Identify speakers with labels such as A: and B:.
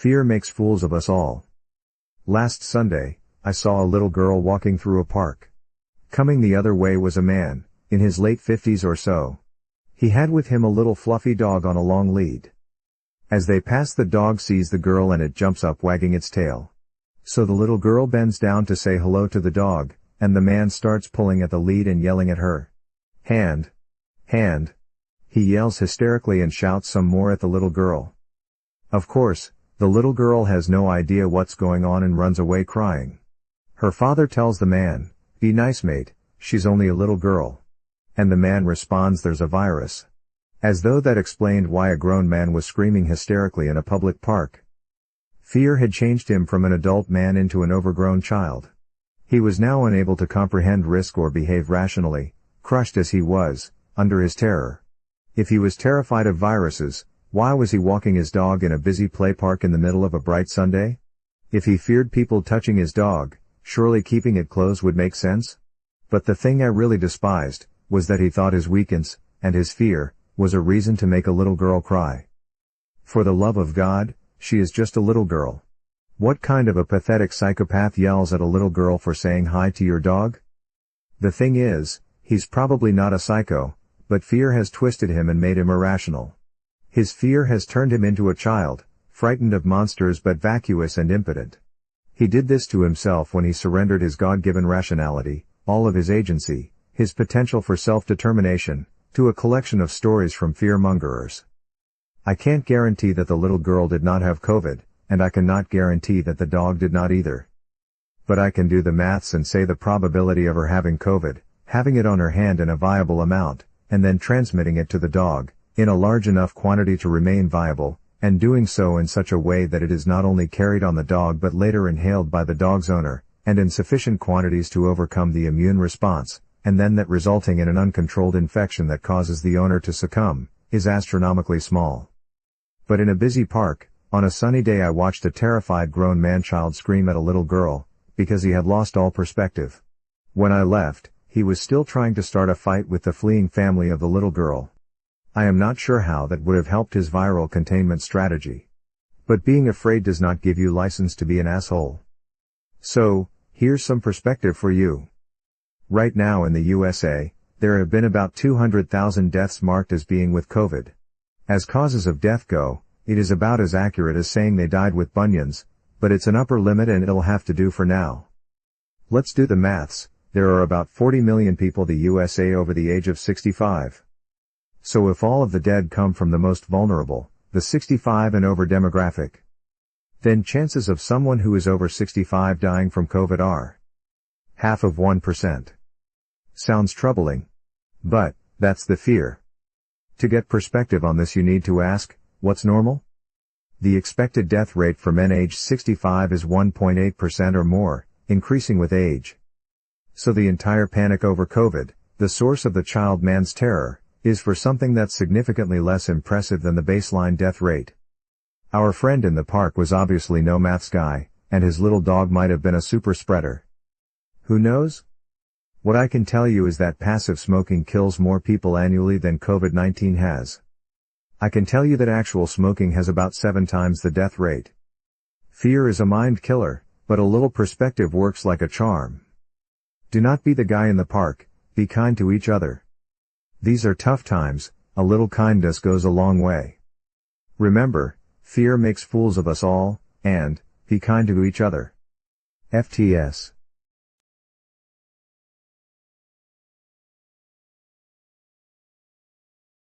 A: Fear makes fools of us all. Last Sunday, I saw a little girl walking through a park. Coming the other way was a man, in his late 50s or so. He had with him a little fluffy dog on a long lead. As they pass, the dog sees the girl and it jumps up wagging its tail. So the little girl bends down to say hello to the dog, and the man starts pulling at the lead and yelling at her. Hand! Hand! He yells hysterically and shouts some more at the little girl. Of course, the little girl has no idea what's going on and runs away crying. Her father tells the man, "Be nice, mate, she's only a little girl." And the man responds, "There's a virus." As though that explained why a grown man was screaming hysterically in a public park. Fear had changed him from an adult man into an overgrown child. He was now unable to comprehend risk or behave rationally, crushed as he was, under his terror. If he was terrified of viruses, why was he walking his dog in a busy play park in the middle of a bright Sunday? If he feared people touching his dog, surely keeping it closed would make sense? But the thing I really despised, was that he thought his weakness, and his fear, was a reason to make a little girl cry. For the love of God, she is just a little girl. What kind of a pathetic psychopath yells at a little girl for saying hi to your dog? The thing is, he's probably not a psycho, but fear has twisted him and made him irrational. His fear has turned him into a child, frightened of monsters but vacuous and impotent. He did this to himself when he surrendered his God-given rationality, all of his agency, his potential for self-determination, to a collection of stories from fear-mongers. I can't guarantee that the little girl did not have COVID, and I cannot guarantee that the dog did not either. But I can do the maths and say the probability of her having COVID, having it on her hand in a viable amount, and then transmitting it to the dog, in a large enough quantity to remain viable, and doing so in such a way that it is not only carried on the dog but later inhaled by the dog's owner, and in sufficient quantities to overcome the immune response, and then that resulting in an uncontrolled infection that causes the owner to succumb, is astronomically small. But in a busy park, on a sunny day, I watched a terrified grown man-child scream at a little girl, because he had lost all perspective. When I left, he was still trying to start a fight with the fleeing family of the little girl. I am not sure how that would have helped his viral containment strategy. But being afraid does not give you license to be an asshole. So, here's some perspective for you. Right now in the USA, there have been about 200,000 deaths marked as being with COVID. As causes of death go, it is about as accurate as saying they died with bunions, but it's an upper limit and it'll have to do for now. Let's do the maths. There are about 40 million people in the USA over the age of 65. So if all of the dead come from the most vulnerable, the 65 and over demographic, then chances of someone who is over 65 dying from COVID are half of 1%. Sounds troubling. But, that's the fear. To get perspective on this, you need to ask, what's normal? The expected death rate for men aged 65 is 1.8% or more, increasing with age. So the entire panic over COVID, the source of the child man's terror, is for something that's significantly less impressive than the baseline death rate. Our friend in the park was obviously no maths guy, and his little dog might have been a super spreader. Who knows? What I can tell you is that passive smoking kills more people annually than COVID-19 has. I can tell you that actual smoking has about 7 times the death rate. Fear is a mind killer, but a little perspective works like a charm. Do not be the guy in the park, be kind to each other. These are tough times, a little kindness goes a long way. Remember, fear makes fools of us all, and be kind to each other. FTS.